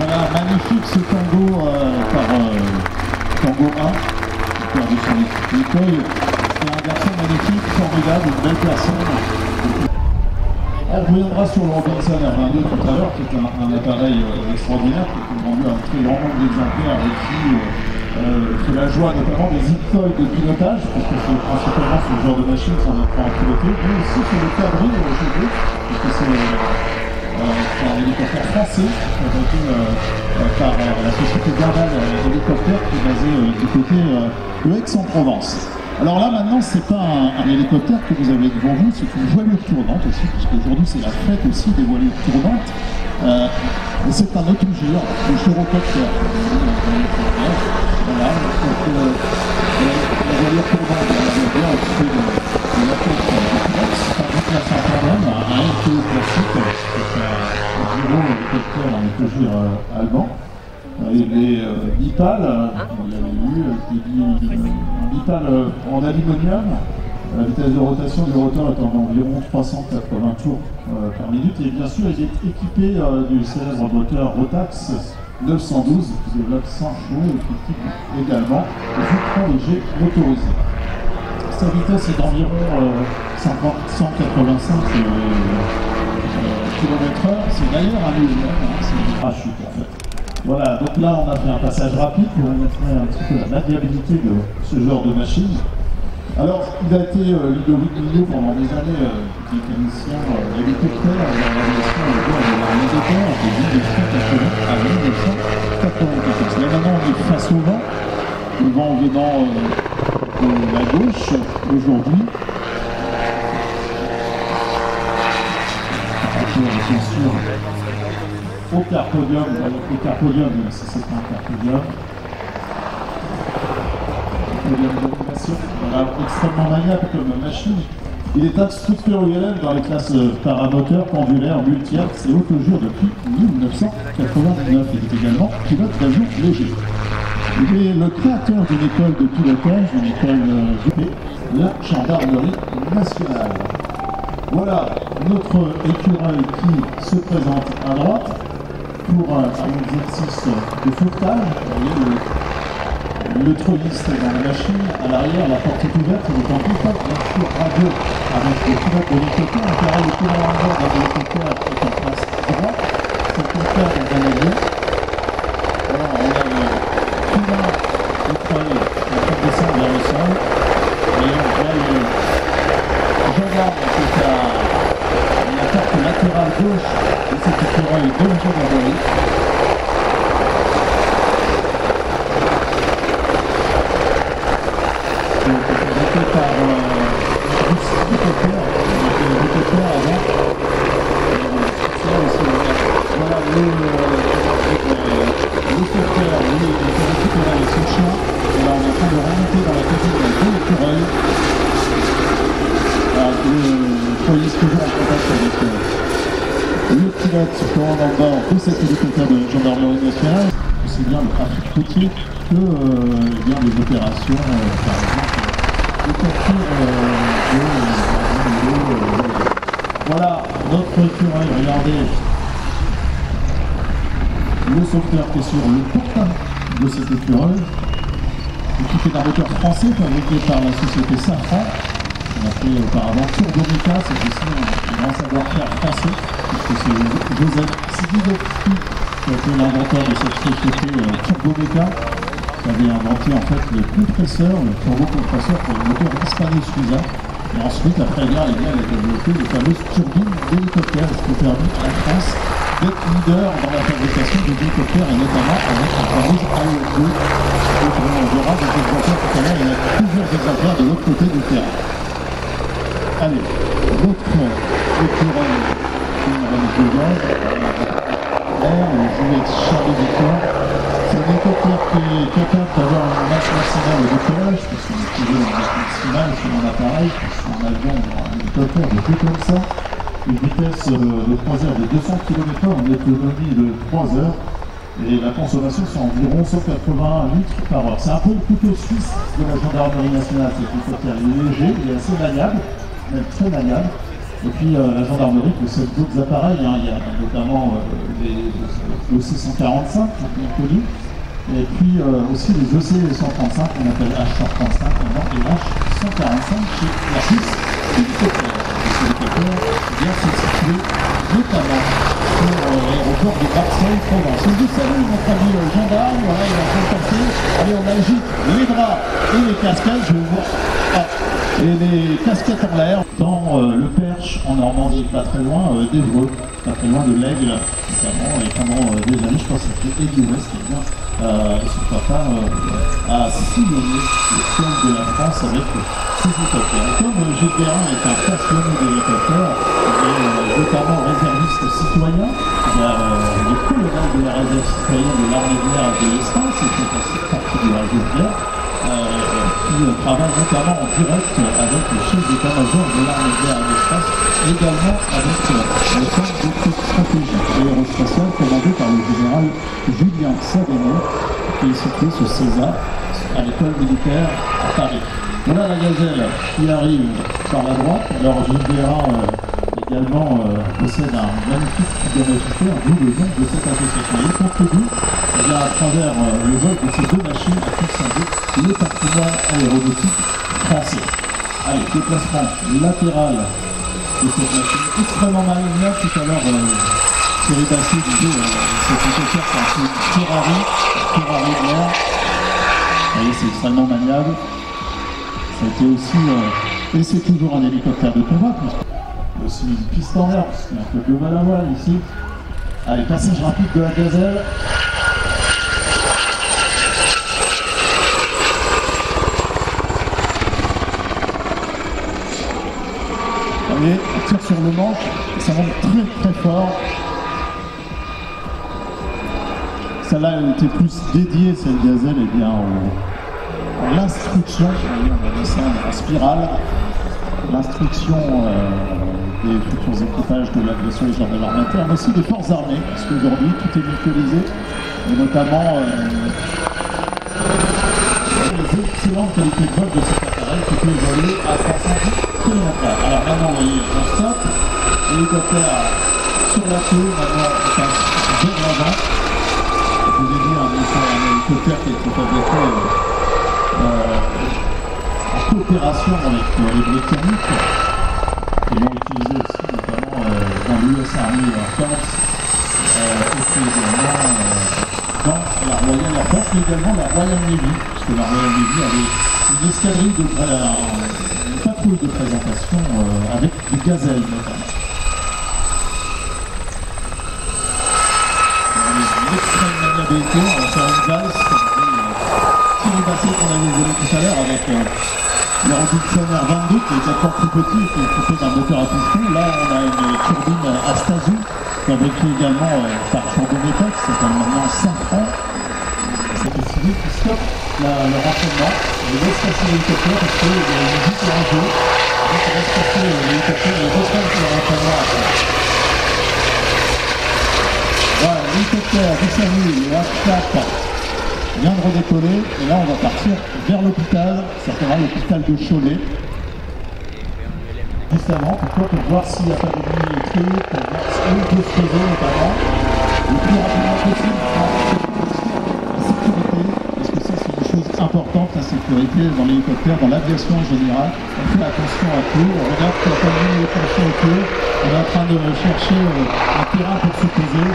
Voilà, magnifique ce tango par Tango 1, qui perd de son écueil. C'est un garçon magnifique, formidable, une belle personne. On reviendra sur le Robinson R22 tout à l'heure, qui est un appareil extraordinaire, qui est vendu à un très grand nombre d'exemplaires et qui fait la joie notamment des écoles de pilotage, parce que c'est principalement ce genre de machine qu'on apprend à piloter, mais aussi sur le cabri chez eux, parce que c'est un hélicoptère français, fabriqué par la société Gardal Hélicoptère, qui est basée du côté de Aix-en-Provence. Alors là maintenant c'est pas un hélicoptère que vous avez devant vous, c'est une voilure tournante aussi, puisque aujourd'hui c'est la fête aussi des voilures tournantes. Et c'est un autogire, le chirocoptère. Voilà, donc la voilure tournante, on va bien au-dessus de la tête c'est un déplacement quand même, un RTO classique, c'est un gros hélicoptère en autogire allemand. Il est bipale, il y avait eu un bipale en aluminium. La vitesse de rotation du rotor est d'environ 380 tours par minute. Et bien sûr, il est équipé du célèbre moteur Rotax 912 qui développe sans chaud et qui équipe également le filtre léger motorisé. Sa vitesse est d'environ 185 km/h. C'est d'ailleurs un ULM, c'est une parachute en fait. Voilà, donc là on a fait un passage rapide pour vous montrer un petit peu la maniabilité de ce genre de machine. Alors, il a été Ludovic Millot pendant des années mécanicien hélicoptère à l'aviation de l'armée de terre de 1980 à 1994. Là maintenant on est face au vent, le vent venant de la gauche aujourd'hui. Bien sûr, au carpodium, le carpodium, si c'est pas un carpodium. Voilà, extrêmement maniable comme machine. Il est instructeur ULM dans les classes paramoteurs, pendulaires, multi-axe et autogire depuis 1989. Il est également pilote d'avion léger. Il est le créateur d'une école de pilotage, une école GP, la Gendarmerie nationale. Voilà notre écureuil qui se présente à droite pour un exercice de sauvetage. Vous voyez le trolliste dans la machine, à l'arrière, la porte est ouverte, il est en contact, bien sûr, radio avec le pilote de l'hélicoptère. L'appareil est dans l'endroit de l'hélicoptère est en place droite, c'est le contraire dans un avion. Alors, on a le pilote étoilé qui va descendre vers le sol, et on voit le gendarme qui est à la porte latérale gauche de cet écureuil de la gendarmerie. Commandant de cet hélicoptère de gendarmerie nationale, aussi bien le trafic routier que bien les opérations, par exemple, de capture voilà notre écureuil, regardez le sauveteur qui est sur le porte de cet écureuil, équipé d'un moteur français fabriqué par la société Safran. On a fait auparavant Turboméca, c'est aussi un grand savoir-faire français, puisque c'est Joseph Sigilovski qui a été l'inventeur de cette société Turboméca, qui avait inventé en fait le compresseur, le turbocompresseur pour le moteur Hispano-Suiza. Et ensuite, après la guerre, il a développé les fameuses turbines d'hélicoptères, ce qui a permis à la France d'être leader dans la fabrication d'hélicoptères, et notamment avec la fameuse AE2. On verra des exemplaires tout à l'heure, il y a plusieurs exemplaires de l'autre côté du terrain. Allez, l'autre écureuil qui est dans le gaz, le jouet Charlie Victor. C'est un hélicoptère qui est capable d'avoir une masse maximale de décollage, parce qu'on est toujours en masse maximale sur un appareil, un avion, un hélicoptère, des trucs comme ça. Une vitesse de croisière de 200 km/h, une autonomie de 3 heures. Et la consommation, c'est environ 180 litres par heure. C'est un peu le couteau suisse de la gendarmerie nationale, cet hélicoptère. Il est léger, il est assez maniable, même très maniable. Et puis la gendarmerie possède d'autres appareils, hein. Il y a notamment le C-145, bien connu, et puis aussi les EC-135, qu'on appelle H-135 maintenant, et H-145 chez la Suisse hélicoptère. Ce hélicoptère vient se situer notamment sur l'aéroport de Marseille-Provence. Et vous savez, notre ami gendarme, voilà, il est en train de passer. Allez, on agite les draps et les casquettes, je vous vois. Ah, et les casquettes en l'air dans le Perche en Normandie, pas très loin d'Évreux, pas très loin de l'Aigle notamment, et pendant des années, je pense que c'était Eddie West qui vient son papa a sillonné le ciel de la France avec ses hélicoptères. Et comme Gilles Perrin est un passionné d'hélicoptères, et notamment réserviste citoyen, il y a le colonel de la réserve citoyenne de l'armée de l'air et de l'espace, et qui fait aussi partie du réseau de l'air, qui travaille notamment en direct avec le chef d'état-major de l'armée de l'air et de l'espace, également avec le centre d'études stratégiques aérospatiales commandé par le général Julien Savigny, qui est situé sur César, à l'école militaire à Paris. Voilà la gazelle qui arrive par la droite. Alors Gilles Perrin également possède un magnifique figuragité, d'où le nom de cette association. Il contribue à travers le vol de ces deux machines à conserver le patrimoine aéronautique français. Allez, déplacement latéral de cette machine extrêmement maniable. Tout à l'heure, Thierry Basset disait cet hélicoptère c'est un peu Ferrari de l'air. Vous voyez, c'est extrêmement maniable. Ça a été aussi, et c'est toujours un hélicoptère de combat, puisque aussi une piste en l'air, parce qu'il y a un peu de mal à voir ici. Allez, passage rapide de la gazelle. Allez, on tire sur le manche, ça monte très très fort. Celle-là, elle était plus dédiée, cette gazelle, et bien à l'instruction, on va descendre en spirale, l'instruction des futurs équipages de l'aviation légère de l'armée de terre, mais aussi des forces armées, parce qu'aujourd'hui tout est mutualisé, et notamment les excellentes qualités de vol de cet appareil qui peut voler à 310 km/h. Alors maintenant, vous voyez, on stoppe, l'hélicoptère sur la queue, maintenant on passe vers l'avant. Je vous ai dit, un hélicoptère qui a été fabriqué en coopération avec les Britanniques, qui l'ont utilisé aussi notamment dans l'US Army Air Force, et puis également dans la Royal Air Force, mais également la Royal Navy, puisque la Royal Navy avait une escadrille une patrouille de présentation avec des gazelles notamment. L'extrême maniabilité, on va faire une valse, Thierry Basset qu'on avait volé tout à l'heure avec le Robinson R22 qui est encore plus petit et qui est équipé d'un moteur à piston. Là on a une turbine Astazu fabriquée également par Chandométec, qui s'appelle maintenant Safran. C'est le civil qui stoppe le renseignement et laisse passer l'hélicoptère parce qu'il y a une visite en jeu. Donc on laisse passer l'hélicoptère et repasse le renseignement après. Voilà, l'hélicoptère du SAMU, le H4 vient de redécoller et là on va partir vers l'hôpital, certainement l'hôpital de Cholet. Juste avant, pourquoi? Pour voir s'il n'y a pas de ligne électrique, pour voir ce qu'on peut se poser notamment, le plus rapidement possible pour la sécurité, parce que ça c'est une chose importante, la sécurité dans l'hélicoptère, dans l'aviation en général. On fait attention à tout, on regarde qu'il n'y a pas de ligne d'électricité autour, on est en train de chercher un terrain pour se poser.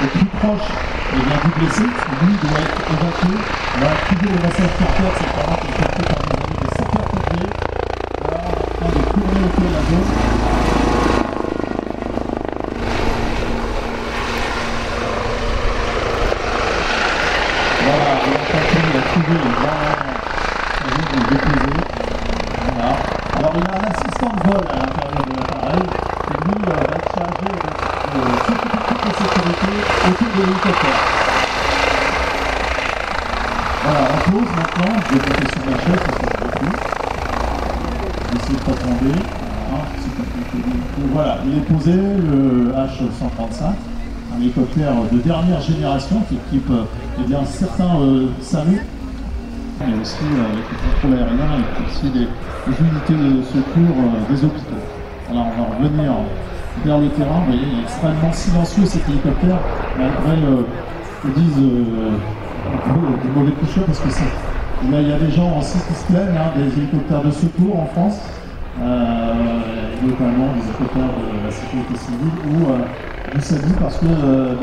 Le plus proche, il y a du blessé, lui doit être évacué. On va activer le massage cardiaque, c'est vraiment qui est fait par nos amis des sapeurs-pompiers. Là, on est en train de tourner autour de la zone. Voilà, on a tenté d'activer le grand de déposer. Voilà. Alors il y a un assistant de vol à l'intérieur de l'appareil qui lui va être chargé de s'occuper de toute la sécurité autour de l'hélicoptère. Voilà, on pose maintenant, je vais monter sur ma chaise parce que je ne peux plus. Je vais essayer de ne pas tomber. Voilà, il est posé, le H135, un hélicoptère de dernière génération qui équipe certains SAMU, mais aussi avec le contrôle aérien et aussi des unités de secours des hôpitaux. Alors on va revenir vers le terrain, vous voyez, il est extrêmement silencieux cet hélicoptère, malgré, ils disent, un peu des mauvais coucheurs, parce que il y a des gens aussi qui se plaignent, des hélicoptères de secours en France, notamment des hélicoptères de la sécurité civile ou du SAMU, parce que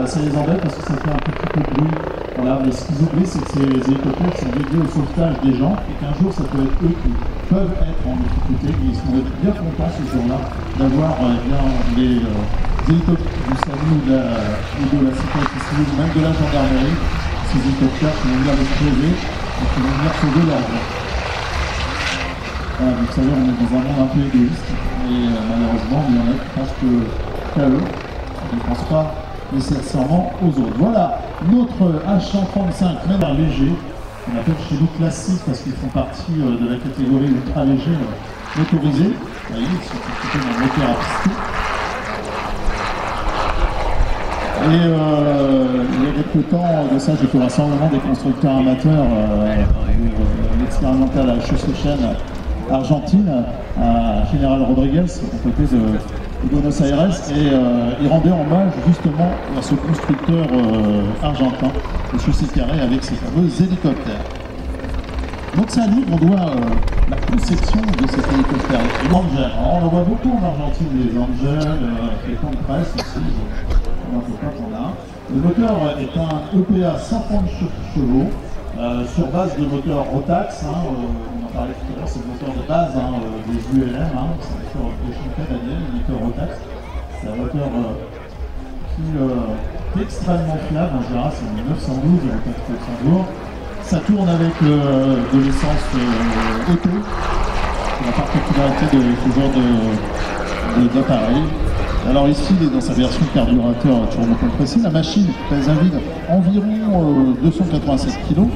ça les embête, parce que ça fait un petit peu de bruit. Voilà, mais ce qu'ils oublient, c'est que ces hélicoptères sont dédiés au sauvetage des gens, et qu'un jour, ça peut être eux qui peuvent être en difficulté, et ils sont bien contents ce jour-là d'avoir les hélicoptères du SAMU ou de la sécurité civile, ou même de la gendarmerie, ces hélicoptères qui vont venir les sauver et qui vont venir sauver leur vie. Voilà, vous savez, on est dans un monde un peu égoïste, et malheureusement, il y en a qui pensent qu'à eux, ils ne pensent pas nécessairement aux autres. Voilà, notre H135, même un léger, on appelle chez nous classique parce qu'ils font partie de la catégorie ultra léger motorisé. Vous voyez, ils sont équipés d'un moteur à piston. Et il y a quelques temps de ça, j'ai fait le rassemblement des constructeurs amateurs l'expérimental à Chaussée-Chêne, Argentine, à General Rodriguez, à côté de Buenos Aires, et il rendait hommage justement à ce constructeur argentin, de Chaussée Carré, avec ses fameux hélicoptères. Donc c'est à nous qu'on doit la conception de cet hélicoptère. L'Angel, alors on en voit beaucoup en Argentine, les Angels, les camps de presse aussi, on en fait pas qu'on a. Le moteur est un EPA 130 chevaux, sur base de moteur Rotax, on en parlait tout à l'heure, c'est le moteur de base des ULM, c'est un moteur de Schneider Daniel, le moteur Rotax. C'est un moteur qui est extrêmement fiable, en général c'est une 912, il n'y a pas de Luxembourg. Ça tourne avec de l'essence auto, c'est la particularité de ce genre d'appareil. Alors ici, il est dans sa version carburateur turbocompressé. La machine pèse à vide environ 287 kg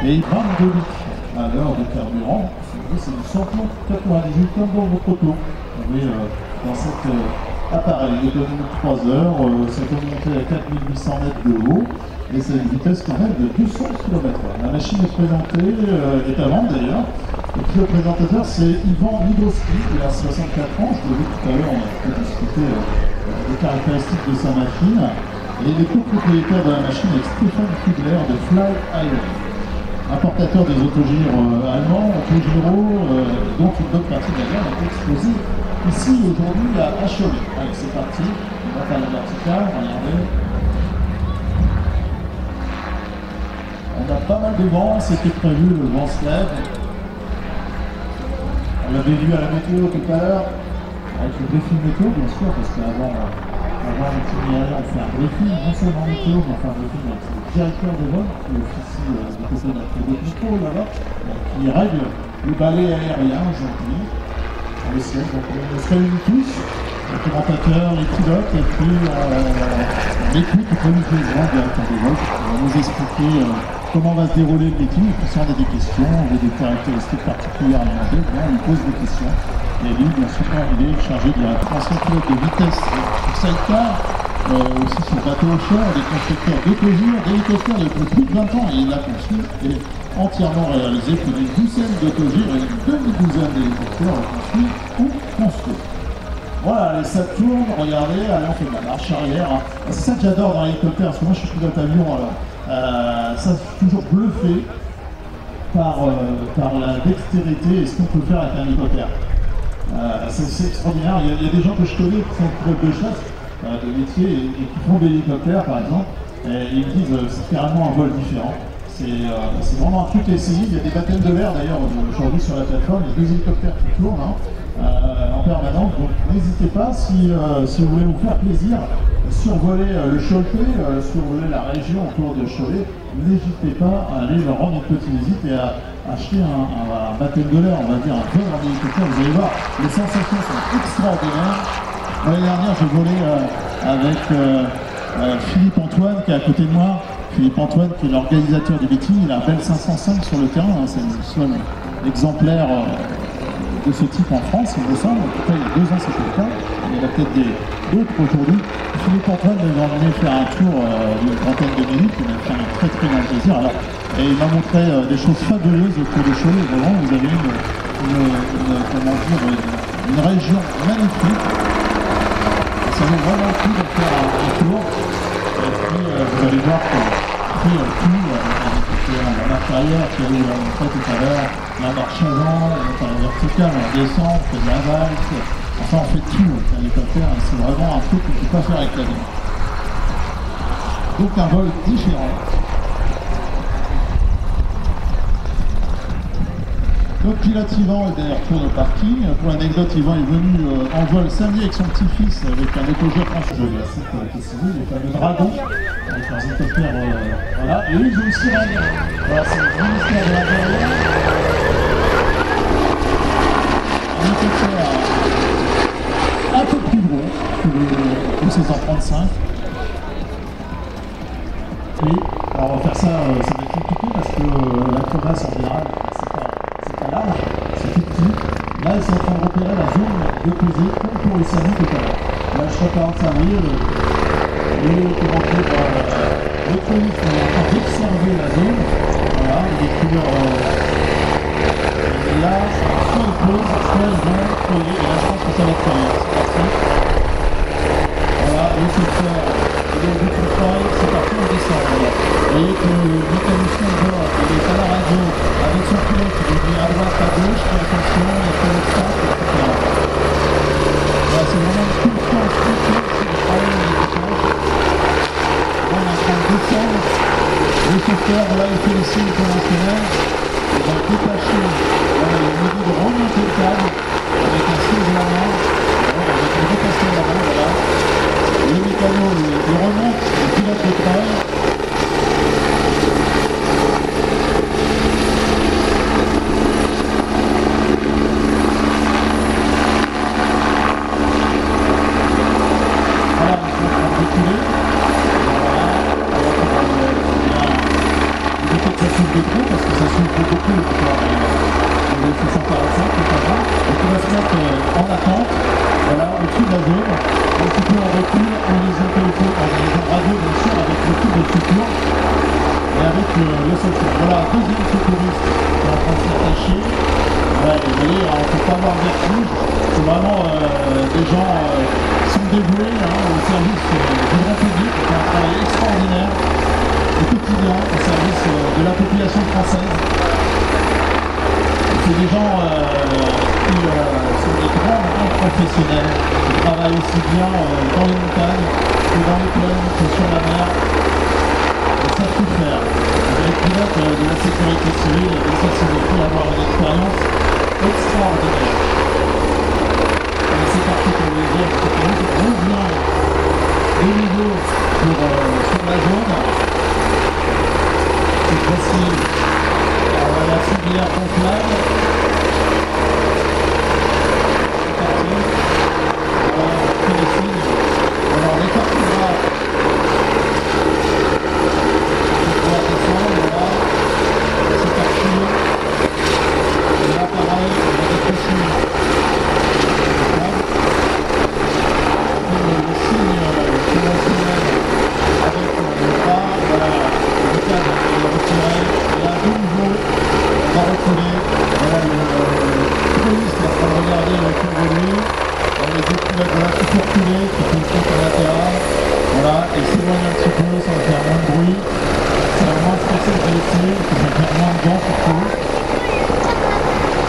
et il prend 2 litres à l'heure de carburant. C'est du 198 comme dans votre auto. On est dans cet appareil. Il autonomie de 3 heures, ça peut monter à 4800 mètres de haut et c'est une vitesse quand même de 200 km/h. La machine est présentée, est à vendre d'ailleurs. Et puis le présentateur, c'est Yvan Ligoski, il a 64 ans, je l'ai vu tout à l'heure, on a pu discuter des caractéristiques de sa machine. Et il est copropriétaire de la machine avec Stéphane Kugler de Fly Island. importateurs des autogires allemands, autogiro, dont une bonne partie d'ailleurs a été exposée ici aujourd'hui à Cholet. Allez, c'est parti, on va faire la verticale, regardez. On a pas mal de vent, c'était prévu, le vent se lève. On l'avait vu à la météo tout à l'heure, avec le briefing météo bien sûr, parce qu'avant l'itinéraire, on fait un briefing, non seulement météo, mais on fait un briefing avec le directeur de vol, qui officie du côté de la de contrôle là-bas, qui règle le balai aérien aujourd'hui, dans le ciel. Donc on se réunit tous, les commentateurs, les pilotes, et puis on écoute le premier président, directeur de vol, qui va nous expliquer comment va se dérouler le meeting, et puis si on a des questions, on a des caractéristiques particulières à demander, on lui pose des questions. Et lui, bien sûr, il est chargé de la transmission pilote de vitesse sur sidecar, aussi sur bateau offshore, des constructeurs d'autogires, d'hélicoptères depuis plus de 20 ans, et il l'a conçu et entièrement réalisé pour une douzaine d'autogires et une demi-douzaine d'hélicoptères conçus ou construits. Voilà, et ça tourne, regardez, allez, on fait de la marche arrière. Hein. C'est ça que j'adore dans l'hélicoptère, parce que moi je suis pilote avion, alors ça je suis toujours bluffé par la dextérité et ce qu'on peut faire avec un hélicoptère. C'est extraordinaire, il y a des gens que je connais qui sont pilotes de chasse, de métier, et qui font des hélicoptères par exemple, et ils me disent c'est carrément un vol différent. C'est vraiment un truc à essayer, il y a des baptêmes de l'air d'ailleurs aujourd'hui sur la plateforme, il y a 2 hélicoptères qui tournent en permanence, donc n'hésitez pas si vous voulez vous faire plaisir, survoler le Cholet, survoler la région autour de Cholet, n'hésitez pas à aller leur rendre une petite visite et à acheter un baptême de l'air, on va dire un vol en hélicoptère. Vous allez voir, les sensations sont extraordinaires. L'année dernière, j'ai volé avec Philippe Antoine qui est à côté de moi. Philippe Antoine qui est l'organisateur du meeting, il a un Bell 505 sur le terrain, hein, c'est le seul exemplaire de ce type en France, il me semble. En tout cas, il y a 2 ans, c'était le cas. Il y en a peut-être d'autres aujourd'hui. Philippe Antoine m'avait emmené faire un tour d'une trentaine de minutes, il m'a fait un très très grand plaisir. Alors, et il m'a montré des choses fabuleuses autour de Cholet. Vraiment, vous avez une région magnifique. Ça vaut vraiment le coup de faire un tour. Et puis, vous allez voir que la marche arrière, qui avait montré tout à l'heure, la marche avant, la verticale, on descend, on fait de la valse, enfin on fait tout avec l'hélicoptère, et c'est vraiment un truc qu'on ne peut pas faire avec l'avion. Donc un vol différent. Donc pilote Yvan est d'ailleurs retourne au parking. Pour l'anecdote, Yvan est venu en vol samedi avec son petit-fils avec un autogire français. Je la cite, les fameux dragons, avec leurs hélicoptères, voilà. Et eux, ils ont une sirène. Voilà, c'est le ministère de l'Intérieur. Un hélicoptère un peu plus gros que le 1635. Et alors on va faire ça, ça va être compliqué parce que la crevasse en général, c'est pas large, c'est tout petit. Là, ils sont en train de repérer la zone de pesée comme pour les samis tout à l'heure. Là, je suis à 45 000, et commenté par le police est en train d'observer la zone. Voilà, il est couleur. Et là, soit il pose, soit ils vont coller, et là, je pense que ça va être coller. C'est parti. Voilà, le secteur. C'est parti, on descend. Vous voyez que le mécanicien de bord, il est à la radio avec son pilote, il dit à droite, à gauche, fais attention, il y a tel obstacle, etc. Voilà, c'est vraiment une confiance complète sur le travail de l'équipage. Là, on est en train de descendre. Le secteur, voilà, il fait les signes conventionnels. Il va détacher, voilà, il nous dit de remonter le câble avec un siège à la main, avec une rotation à la main, voilà. Le mécano, il remonte, le pilote de trail. Voilà, on va reculer. Il faut que ça souffle trop parce que ça souffle beaucoup. Il fait 145 notamment. Donc on va se mettre en attente, voilà, au-dessus de la zone. Un petit peu en recul, en liaison téléphone, en liaison radio bien sûr, avec le tube de secours et avec le secours. Voilà, deuxième secouriste qui est en train de s'attacher. Ouais, vous voyez, on ne peut pas avoir de vertige. C'est vraiment des gens qui sont dévoués au service du grand public. C'est un travail extraordinaire. Le petit aussi bien au service de la population française. C'est des gens qui sont des grands professionnels, qui travaillent aussi bien dans les montagnes que dans les plaines, que sur la mer. Ils savent tout faire. Les pilotes de la sécurité civile, et ça c'est pour avoir une expérience extraordinaire. Et c'est parti pour le dire, c'est que nous revient de nouveau sur la zone. Cette fois-ci, la filière gonflable. C'est parti. Voilà, on fait les signes. Alors les cartographes. C'est parti. Et là pareil, on va décrocher le signe conventionnel avec le bras, voilà, le cadre est retiré, et là de nouveau on va reculer, voilà le touriste est en train de regarder autour de lui, les épilotes voilà, qui sont reculés, qui font le compte en latéral, voilà, et s'éloigne un petit peu, ça va faire moins de bruit. Ça va moins stresser le blessé, ça va faire moins de dents surtout.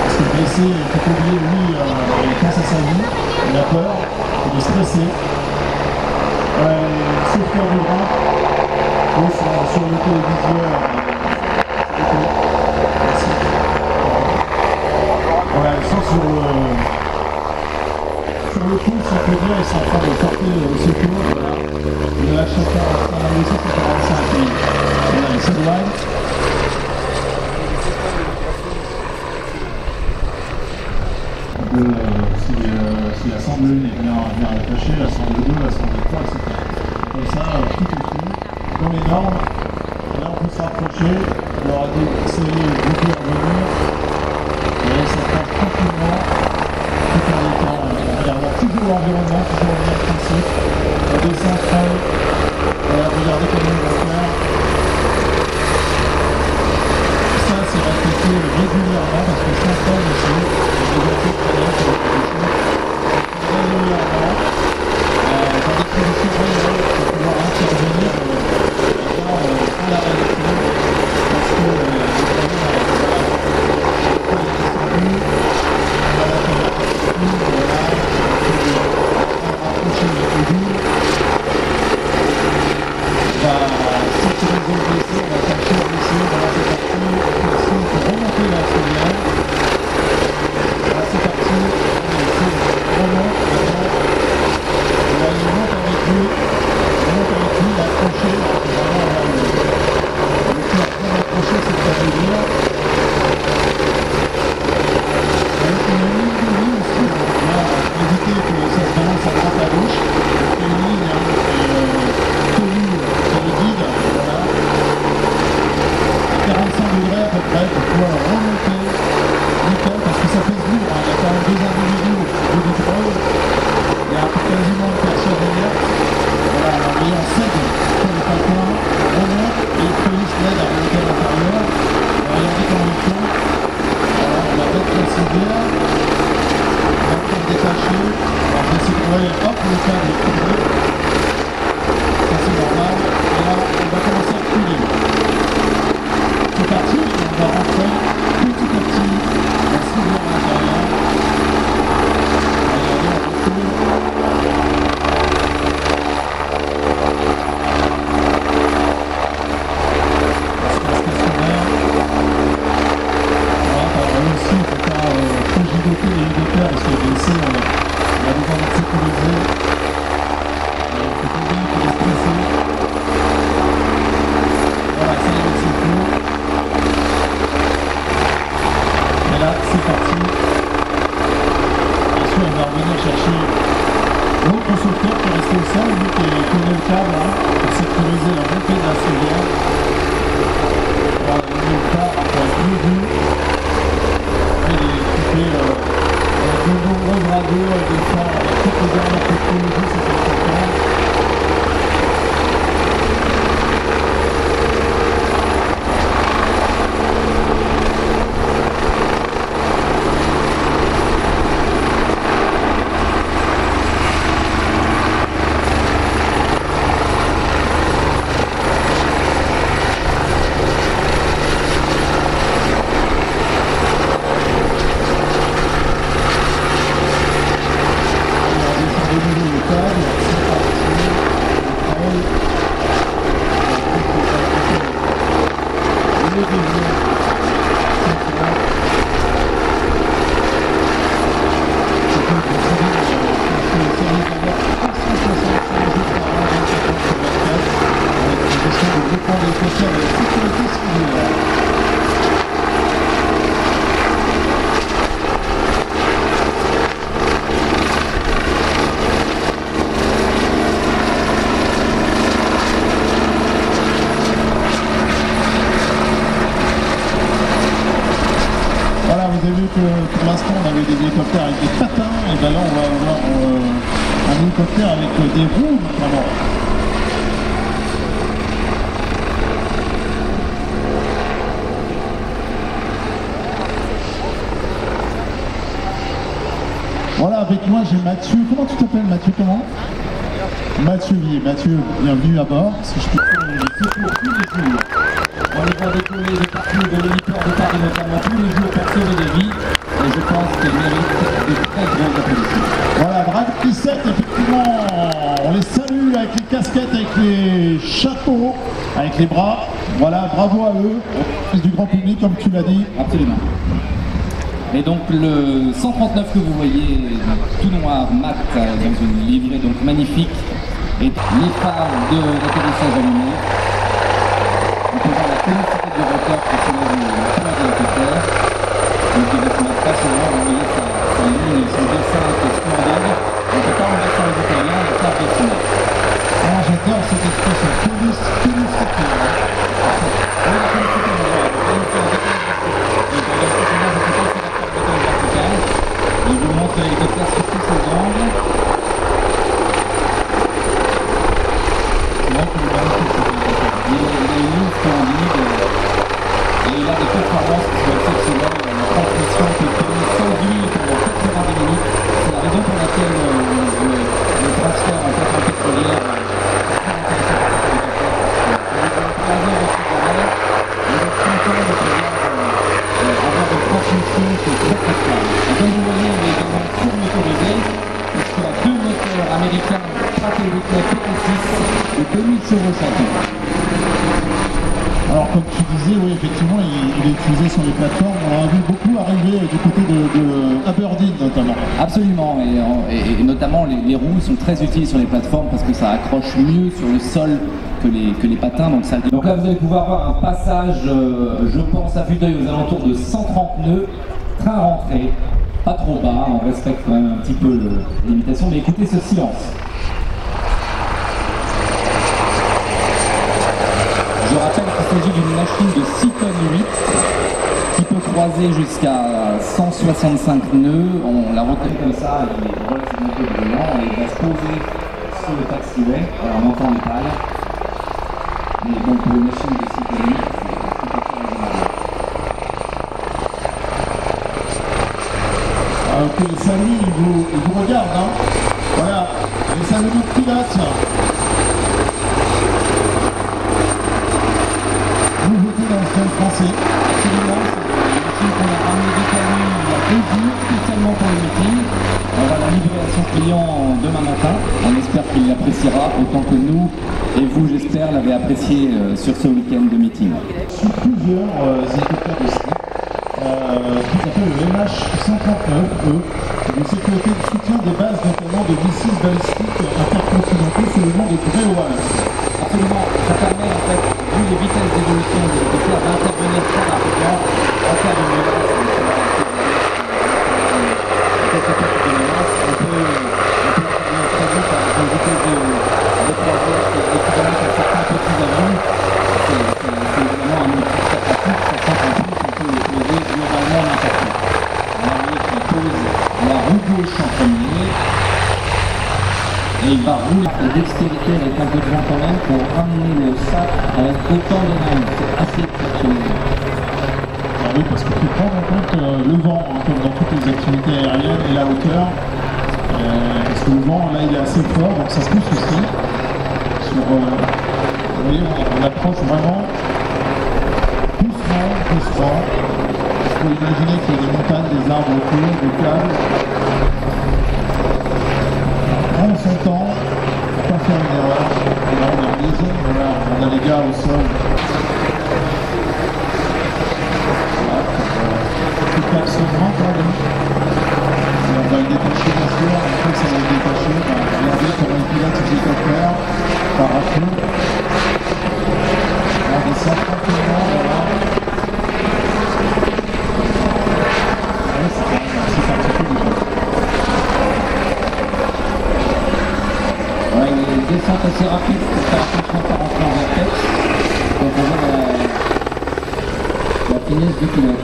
Parce que le blessé, il faut oublier, lui, il pense à sa vie, il a peur, il est stressé. Sauf qu'il y a des bras, sur le téléviseur, voilà, ils sont sur le coup, si on peut dire, ils sont en train de porter au secours, voilà. Le H4 aussi, c'est 45 et voilà, il s'éloigne. Si la sangle 1 est bien attachée, la sangle 2, la sangle 3, etc. Comme ça, tout est fait, dans les normes. Et là, on peut se rapprocher, on aura essayer de revenir, et ça se passe tranquillement, tout en étant, on va avoir toujours l'environnement, toujours le même principe, la descente freine, voilà, regardez comment on va faire. Ça, c'est respecté régulièrement, parce que ça freine aussi, les voitures prennent sur les régulièrement, dans des conditions réelles, pour pouvoir intervenir, à la réalité, parce que logiciel de sécurité civile. Voilà, vous avez vu que pour l'instant on avait des hélicoptères avec des patins, et bien là on va avoir un hélicoptère avec des roues notamment. Voilà, avec moi j'ai Mathieu. Comment tu t'appelles, Mathieu? Comment? Mathieu Villiers. Mathieu, bienvenue à bord. Si je peux faire le secours tous les jours. On les voit décoller de partout, de l'hélicoptère de Paris notamment, tous les jours pour sauver des vies. Et je pense qu'elle mérite de très gros applaudissements. Voilà, Drag 17, effectivement, on les salue avec les casquettes, avec les chapeaux, avec les bras. Voilà, bravo à eux, du grand public, comme tu l'as dit. Absolument. Et donc le 139 que vous voyez, tout noir, mat, dans une livrée donc magnifique, et les phares de l'atterrissage allumés. On peut voir la ténacité du rotor qui soulève le poids de l'hélicoptère. Donc il ne se met pas seulement, vous voyez sa ligne, son dessin qui est splendide. On ne peut pas remettre sur les Italiens, et ça dessiner. Ah, j'adore cette expression, ténacité. Je vous montre l'hélicoptère sur tous ses angles. Il a une ligne splendide et il a des performances qui sont exceptionnelles. La transmission qui est tenue sans huile pendant 90 minutes. C'est la raison pour laquelle le transfert en pétrole pétrolière est intéressant pour cet hélicoptère. Vous êtes content de pouvoir avoir une transmission qui est très très stable. Comme vous voyez, il est également surmotorisé, puisqu'il a deux moteurs américains Pratt & Whitney PT6 de 2000 chevaux chacun. Alors comme tu disais, oui effectivement il est utilisé sur les plateformes, on a vu beaucoup arriver du côté de Aberdeen notamment. Absolument, et notamment les roues sont très utiles sur les plateformes parce que ça accroche mieux sur le sol que les patins. Donc là vous allez pouvoir voir un passage, je pense à vue d'œil aux alentours de 130 nœuds, train rentré, pas trop bas, on respecte quand même un petit peu l'imitation, mais écoutez ce silence. Je rappelle qu'il s'agit d'une machine de 6 tonnes 8 qui peut croiser jusqu'à 165 nœuds. On la reconnaît comme ça, il est relativement peu bruyant et il va se poser sur le taxiway. Alors on entend les pales. Mais donc pour une machine de 6 tonnes 8, c'est tout à fait raisonnable. Ok, salut, il vous regarde, hein. Voilà, les saluts de pilote. Nouveauté dans le sol français. Absolument, c'est une machine qu'on a ramenée d'Italie il y a 2 jours, spécialement pour le meeting. On va la livrer à son client demain matin. On espère qu'il l'appréciera autant que nous et vous, j'espère, l'avez apprécié sur ce week-end de meeting. Sur plusieurs hélicoptères de ski, qui s'appelle le MH139E, de sécurité de soutien des bases notamment de missiles balistiques intercontinentaux sous le nom de Greyhound. Absolument, ça permet en fait, vu les vitesses d'évolution des hélicoptères, d'intervenir très rapidement en cas de menace. On peut intervenir très vite avec une vitesse de croisière qui est équivalente à certains petits avions. C'est évidemment un outil très pratique, sachant qu'en plus on peut le poser globalement n'importe où. On a vu qu'il pose la roue gauche en premier. Et il va rouler la dextérité avec un peu de vent quand même pour ramener le sac avec autant de dynamique. C'est assez exceptionnel. Ah oui, parce qu'il faut prendre en compte le vent, hein, comme dans toutes les activités aériennes, et la hauteur. Parce que le vent, là, il est assez fort, donc ça se pousse aussi. Vous voyez, on approche vraiment doucement, doucement. Il faut imaginer qu'il y a des montagnes, des arbres autour, des câbles. Prends son temps, pour pas faire une erreur. Et là, on est en liaison, voilà, on a les gars au sol. Voilà, tout câble souvent quand même. Et on va le détacher bien sûr, une fois que ça va le détacher, regardez comment il pilote ses hélicoptères, parachute. Regardez ça. exactement, voilà. Ouais, c'est particulier. Ouais, il y a une descente assez rapide pour faire attention par rentrer en vertex. Donc on voit la finesse du pilote.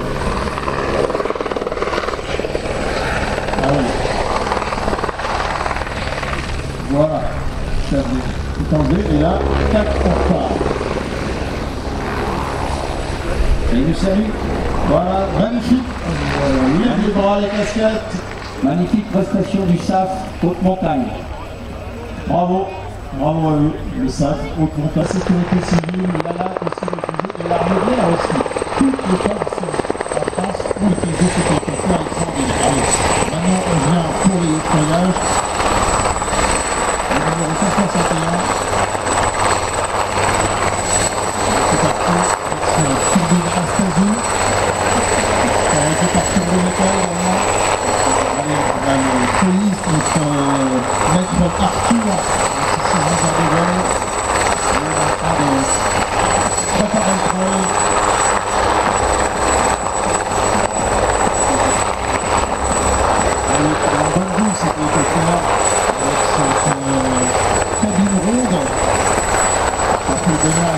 Ah oui. Voilà. Tout enlevé. Et là, 4 pour part. Et du salut. Voilà, magnifique. Oui, les bras, les casquettes. Magnifique prestation du SAF Haute Montagne. Bravo. Bravo à eux. Le SAF, haute montagne, sécurité civile, l'ALAC aussi, et l'armée de l'air aussi. Toutes les forces en France ont utilisé ce concours extraordinaire. Allez, maintenant on vient pour les nettoyages. Le numéro 161. C'est parti. C'est Turbine Astasie. Ça a été par Turbine également. Allez, on a le police, notre maître Arthur. C'est un genre de vol. On est en train de préparer le trail. Allez, on a un bon goût cet hélicoptère avec cette cabine ronde. Ça peut donner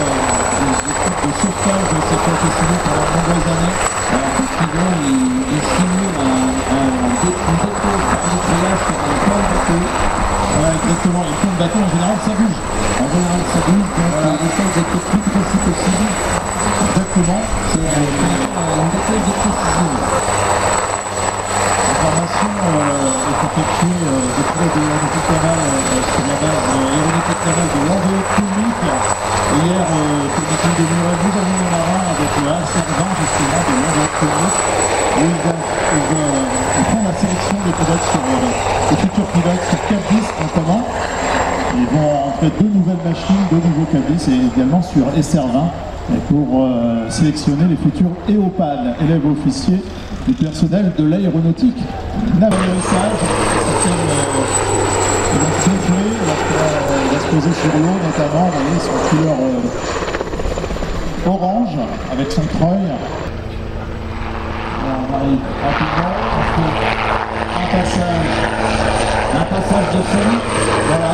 des équipes de sauvetage de sécurité civile pendant de nombreuses années. Effectivement, il simule une dépose par nettoyage sur un plan de bateau. Voilà, exactement. Et puis le bateau, en général, ça bouge. En général, ça bouge, donc Voilà. il essaie d'être le plus précis possible. Exactement. C'est une dépose de précision. L'information est effectuée depuis l'aéronautique navale sur la base aéronautique navale de Languedoc-Clinique. Et hier, comité de nous avions les marins avec le A-20 justement de Languedoc-Clinique où ils font la sélection des pilotes sur les futurs pilotes sur Cabis notamment. Ils vont entrer 2 nouvelles machines, 2 nouveaux Cabis et également sur SR20 pour sélectionner les futurs EOPAD, élèves officiers du personnel de l'aéronautique navale. Ils vont souffler, il va se poser sur l'eau notamment, vous voyez, son couleur orange avec son treuil. On arrive rapidement, on fait un passage de fond, voilà.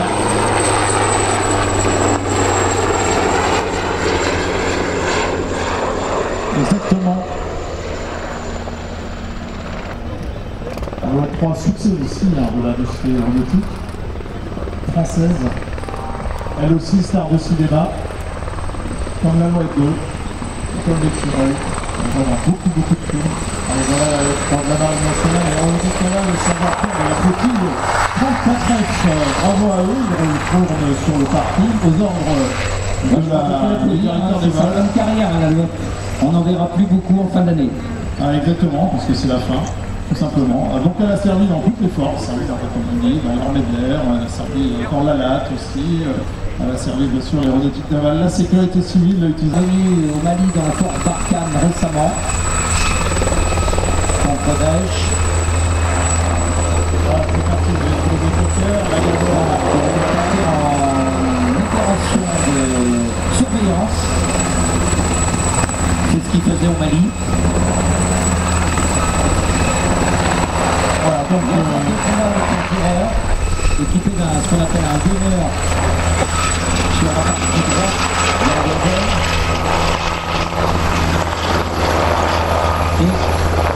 Exactement. Alors, 3 succès aussi de l'industrie aéronautique française, elle aussi star de cinéma, comme la loi de comme l'écureuil, voilà, beaucoup de films. Allez, voilà la marine nationale et l'aéronautique navale, le savoir-faire de la flottille 34F. Bravo à eux, ils tournent sur le parking aux ordres du directeur des vols. Une carrière à la loi. On n'en verra plus beaucoup en fin d'année. Ah, exactement, parce que c'est la fin, tout simplement. Donc elle a servi dans toutes les forces, hein, comme on dit, dans l'armée de l'air, elle a servi dans la LAT aussi, elle a servi bien sûr l'aéronautique navale, la sécurité civile l'a utilisée. Venu au Mali dans la force Barkhane récemment, contre Daesh. Voilà, c'est parti, les hélicoptères, la On est parti en opération de surveillance. C'est ce qu'il faisait au Mali. voilà, donc Équipé d'un ce qu'on appelle un gunner sur la partie droite de la gazelle. Et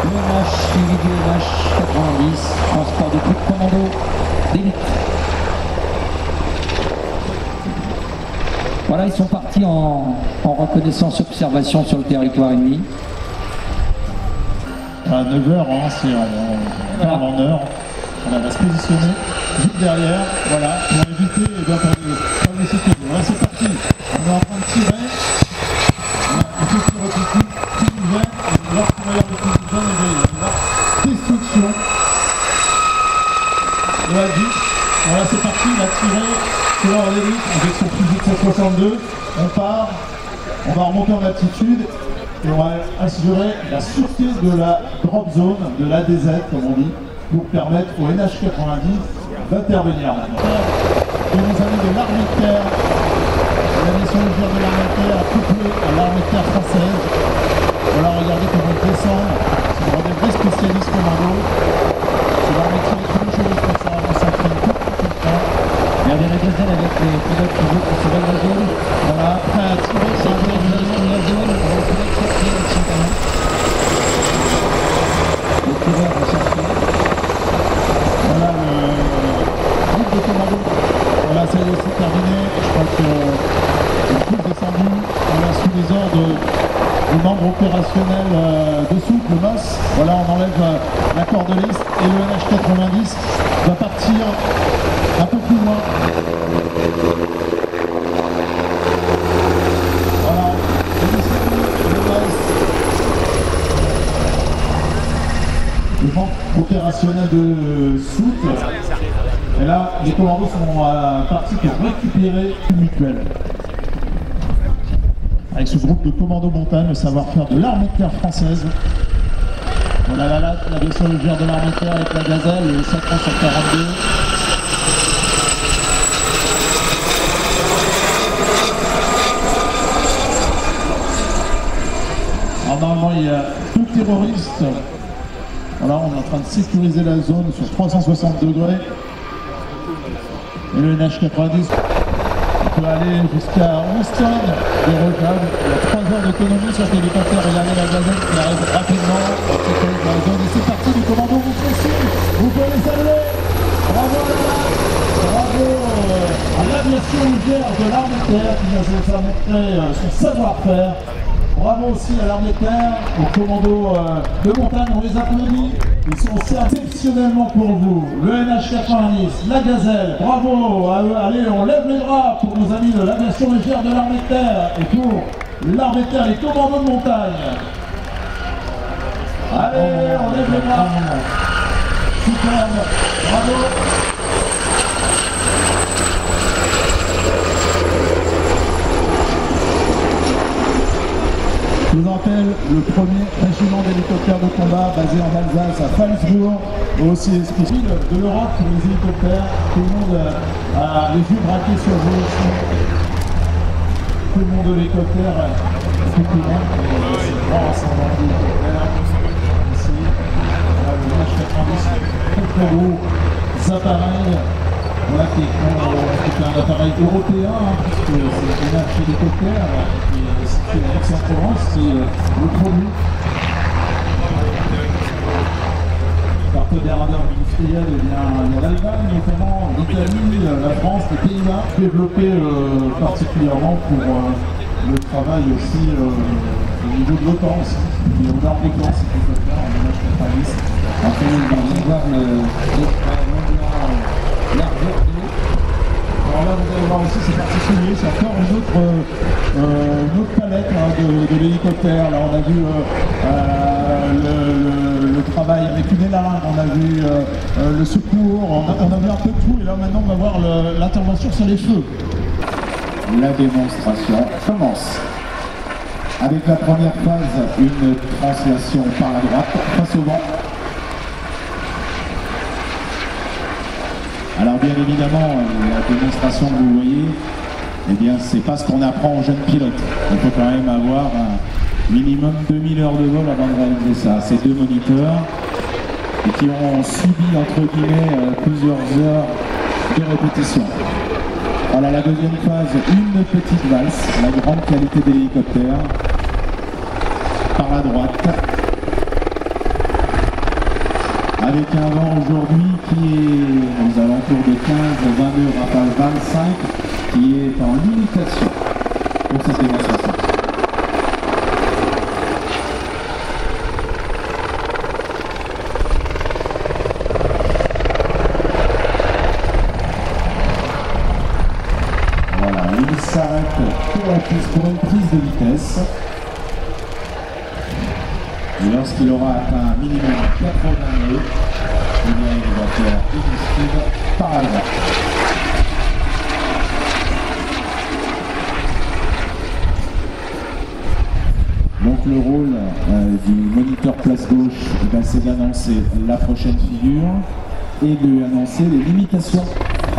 le NH suivi du NH 90, transport de troupes commando d'élite. Voilà, ils sont partis en reconnaissance observation sur le territoire ennemi. à 9h, hein, c'est en heure. On va se positionner juste derrière, voilà, pour éviter et bien, pour laisser tomber. Voilà, c'est parti. On est en train de tirer. Voilà, on fait tirer tout qui nous vient, et on va voir comment il y a beaucoup de gens éveillés. On va voir destruction de la vie. Voilà, c'est parti, il a tiré. C'est là, on évite, avec son fusil de 162. On part, on va remonter en altitude. Et on va assurer la sûreté de la drop zone, de l'ADZ comme on dit, pour permettre au NH90 d'intervenir. De nos amis de l'armée de terre, la vaisseau légère de l'armée de terre couplée à l'armée de terre française. Voilà, regardez comment ils descendent. C'est vraiment des vrais spécialistes commando. C'est l'armée de terre qui est toujours responsable. On s'entraîne tout le temps. Regardez la gazelle avec les pilotes qui jouent pour se la zone. Voilà, prêt à tirer sur la zone. Les tireurs vont chercher. Voilà le groupe de commando. Voilà, c'est terminé. Je crois que est tous descendus. Voilà, sous les ordres du membre opérationnel dessous, le MOS. Voilà, on enlève la cordeliste et le NH90 va partir un peu plus loin. Voilà, le MOS. Le membre opérationnel de Soute. Et là, les commandos sont partis pour récupérer une mutuelle. Avec ce groupe de commandos montagne, le savoir-faire de l'armée de terre française. Voilà la vaisseau légère de l'armée de terre avec la gazelle, le 742. Alors normalement, il y a deux terroristes. Voilà, on est en train de sécuriser la zone sur 360 degrés. Et le NH90 peut aller jusqu'à 11 tonnes de recable. Il y a 3 heures d'autonomie sur cet hélicoptère. Regardez la gazelle qui arrive rapidement dans la zone. Et c'est parti, les commandos vous font signe. Vous pouvez les saluer. Bravo à l'aviation légère de l'armée de terre qui nous a montré son savoir-faire. Bravo aussi à l'armée de terre, aux commandos de montagne, on les applaudit. Ils sont aussi exceptionnellement pour vous. Le NH90, la gazelle, bravo. Allez, on lève les bras pour nos amis de l'aviation légère de l'armée de terre et pour l'armée de terre, les commandos de montagne. Allez, on lève les bras. Superbe, bravo. Je vous rappelle le premier régiment d'hélicoptères de combat basé en Alsace à Phalsbourg, aussi spécial de l'Europe pour les hélicoptères. Tout le monde a les yeux braqués sur vous aussi. Tout le monde de l'hélicoptère, effectivement, c'est grand rassemblement d'hélicoptères. Ici, voilà, le NH90, très gros appareils. Voilà, qui est un appareil européen, puisque c'est un hélicoptère qui est situé à Aix-en-Provence, c'est le produit. Partenaires industriels, il y a l'Allemagne, notamment l'Italie, la France, les Pays-Bas, développés particulièrement pour le travail aussi au niveau de l'OTAN aussi. Il y a au nord d'OTAN, c'est tout à fait en NH90. Après, on va voir alors là, vous allez voir aussi, c'est particulier, c'est encore une autre palette de l'hélicoptère. Là, on a vu le travail avec une élargne, on a vu le secours, on a vu un peu de tout. Et là, maintenant, on va voir l'intervention sur les feux. La démonstration commence. Avec la première phase, une translation par la droite, face au vent. Alors bien évidemment, la démonstration que vous voyez, eh bien c'est pas ce qu'on apprend aux jeunes pilotes. Il faut quand même avoir un minimum 2000 heures de vol avant de réaliser ça. Ces deux moniteurs et qui ont subi entre guillemets plusieurs heures de répétition. Voilà la deuxième phase, une petite valse, la grande qualité de l'hélicoptère. Par la droite. Avec un vent aujourd'hui qui est aux alentours de 15-22 Rafale 25, qui est en limitation pour cette démonstration. Voilà, il s'arrête pour la piste, pour une prise de vitesse. Et lorsqu'il aura atteint un minimum de 80 nœuds, il va faire une speed par la droite. Donc le rôle du moniteur place gauche, c'est d'annoncer la prochaine figure et de annoncer les limitations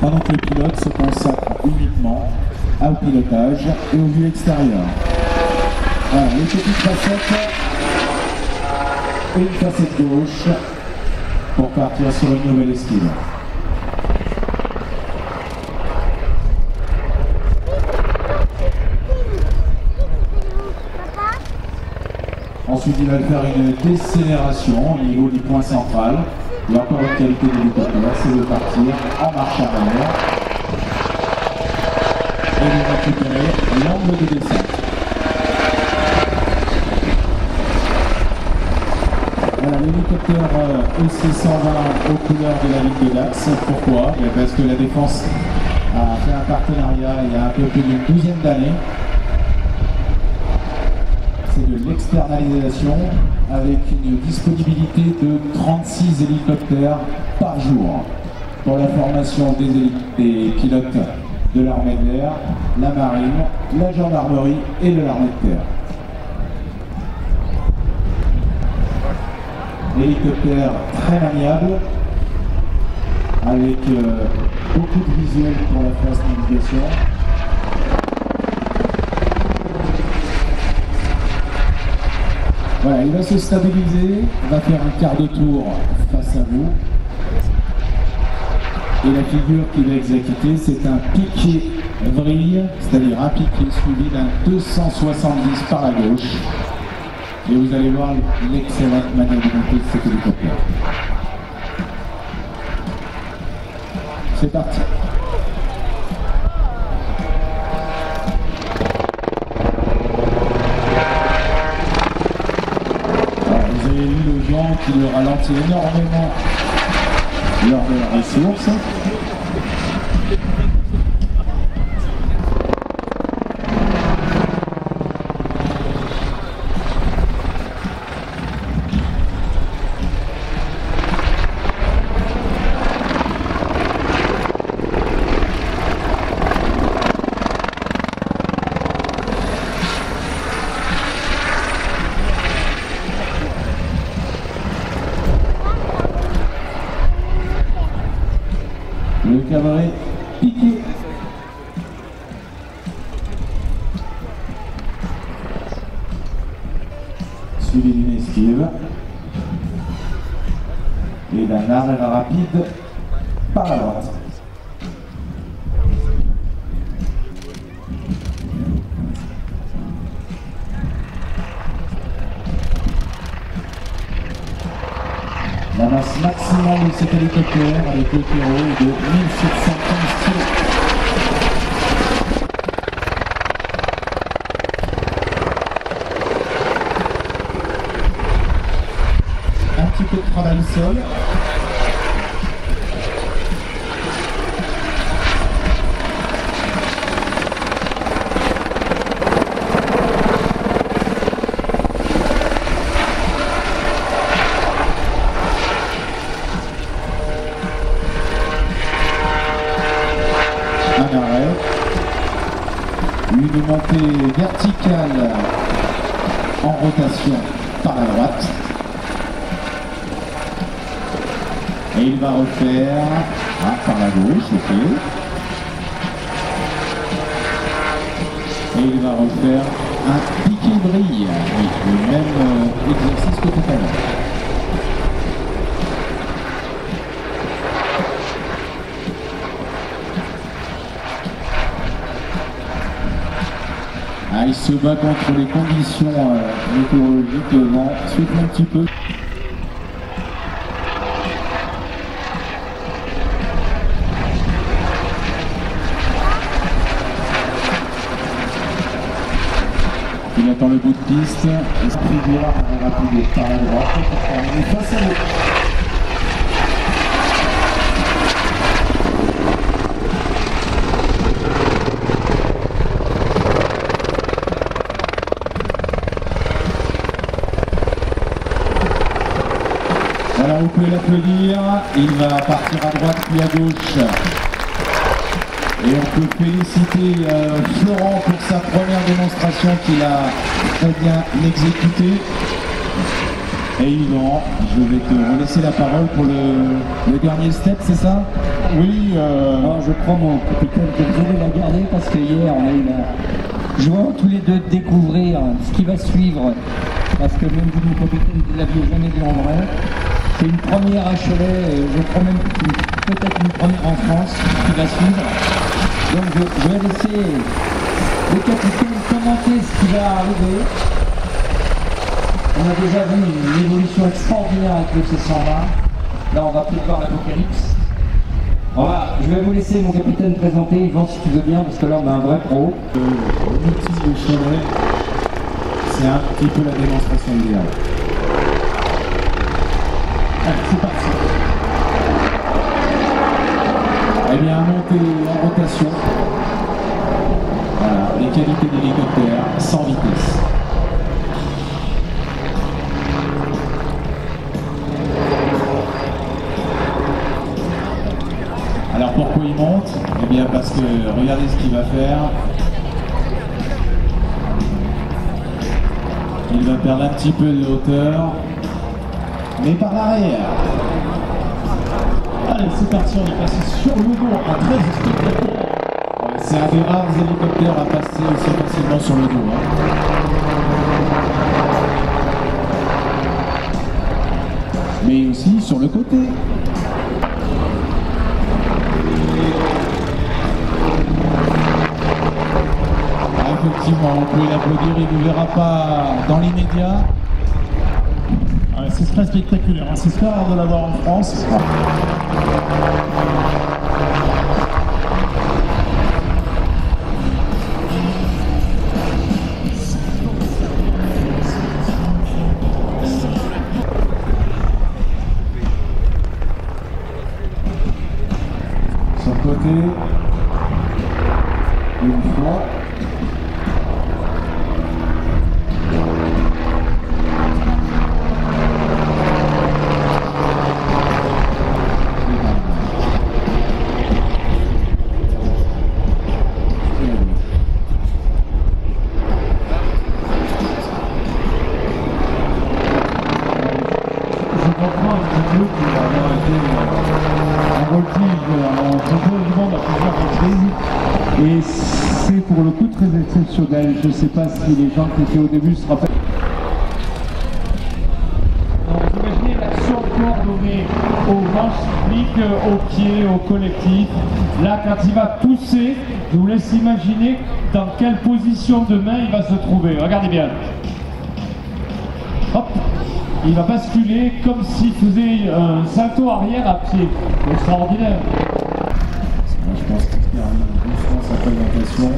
pendant que le pilote se consacre uniquement au pilotage et aux vues extérieures. Voilà, les petites facettes, une facette gauche pour partir sur une nouvelle esquive. Ensuite, il va faire une décélération au niveau du point central. Et encore une qualité de l'hélicoptère, c'est de partir en marche arrière et de récupérer l'angle de descente. Voilà, l'hélicoptère EC-120 aux couleurs de la ligne de Dax. Pourquoi? Parce que la Défense a fait un partenariat il y a un peu plus d'une douzaine d'années. C'est de l'externalisation avec une disponibilité de 36 hélicoptères par jour pour la formation des pilotes de l'armée de l'air, la marine, la gendarmerie et de l'armée de terre. Hélicoptère très maniable avec beaucoup de visuels pour la phase navigation. Voilà, il va se stabiliser, va faire un quart de tour face à vous. Et la figure qu'il va exécuter, c'est un piqué vrille, c'est-à-dire un piqué suivi d'un 270 par la gauche. Et vous allez voir l'excellente maniabilité de cet hélicoptère. C'est parti. Vous avez vu le vent qui le ralentit énormément lors de la ressource. Le cabaret piqué. Suivi d'une esquive et d'un arrêt rapide par la droite. La masse maximale de cet hélicoptère avec le terreau est de 1715 kg. Un petit peu de travail sol. Un arrêt, une montée verticale en rotation par la droite et il va refaire par la gauche, ok, et il va refaire un piqué brille, oui, le même exercice que tout à l'heure. Il se bat contre les conditions météorologiques, le vent souffle un petit peu. Il attend le bout de piste, et se figure rapide par la droite pour terminer face à l'eau. Voilà, vous pouvez l'applaudir, il va partir à droite puis à gauche. Et on peut féliciter Florent pour sa première démonstration qu'il a très bien exécutée. Et Yvan, je vais te laisser la parole pour le dernier step, c'est ça? Oui, alors je prends mon capitaine que vous allez la garder parce que hier on a eu la joie tous les deux de découvrir ce qui va suivre. Parce que même vous, mon capitaine, vous ne l'aviez jamais vu en vrai. C'est une première à Cholet, je crois même que c'est peut-être une première en France qui va suivre. Donc je vais laisser le capitaine commenter ce qui va arriver. On a déjà vu une évolution extraordinaire avec le C120. Là on va peut-être voir l'Apocalypse. Je vais vous laisser mon capitaine présenter, Yvan, si tu veux bien, parce que là on a un vrai pro. L'outil de Cholet, c'est un petit peu la démonstration idéale. Allez, c'est parti. Eh bien, monter en rotation. Voilà, les qualités d'hélicoptère sans vitesse. Alors pourquoi il monte? Eh bien parce que regardez ce qu'il va faire. Il va perdre un petit peu de hauteur, mais par l'arrière. Allez, c'est parti, on est passé sur le dos à 13 spectateurs. C'est un des rares hélicoptères à passer aussi facilement sur le dos. Mais aussi sur le côté. Effectivement, on peut l'applaudir, il ne verra pas dans l'immédiat. Ouais, c'est très spectaculaire, hein. C'est super rare de l'avoir en France. Sur le côté, une fois. Et c'est pour le coup très exceptionnel. Je ne sais pas si les gens qui étaient au début se rappellent. Donc, vous imaginez l'action coordonnée au vent cyclique, au pied, au collectif. Là, quand il va pousser, je vous laisse imaginer dans quelle position de main il va se trouver. Regardez bien. Hop, il va basculer comme s'il faisait un salto arrière à pied. Extraordinaire. Je pense qu'il termine doucement sa présentation.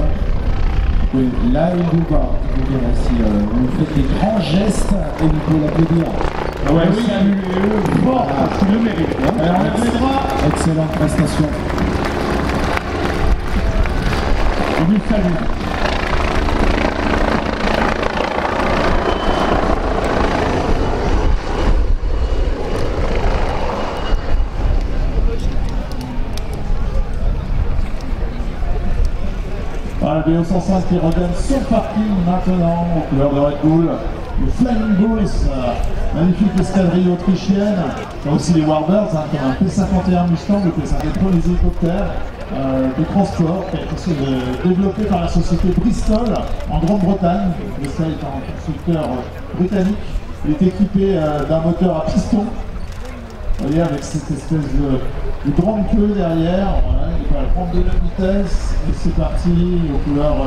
Là, il vous va. Vous faites des grands gestes et vous pouvez l'applaudir. Ouais, oui, saluez-le fort, parce qu'il le mérite. Alors, on lève les bras. Excellente prestation. On lui salue. Voilà, le B105 qui redonne son parking maintenant aux couleurs de Red Bull. Le Flying Bulls, magnifique escadrille autrichienne. Il y a aussi les Warbirds, qui ont un P-51 Mustang, donc c'est un des premiers hélicoptères de transport qui a été développé par la société Bristol en Grande-Bretagne. Bristol est un constructeur britannique. Il est équipé d'un moteur à piston. Vous voyez, avec cette espèce de grande queue derrière, voilà, il va prendre de la vitesse et c'est parti aux couleurs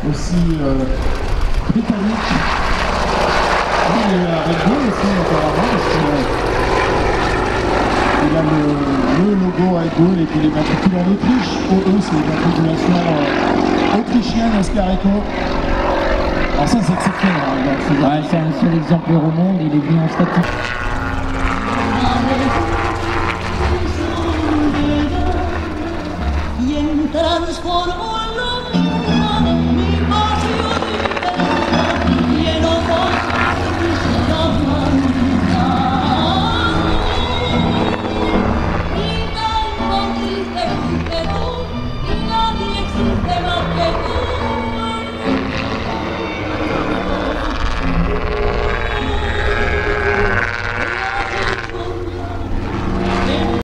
aussi britanniques. Il y a la Red Bull aussi apparemment parce qu'il a le logo Red Bull et puis les matricules en Autriche. OE, c'est les matriculations autrichiennes Escareco. Alors ça c'est exceptionnel. Ouais, c'est un seul exemplaire au monde, il est venu en statique. Y en transformó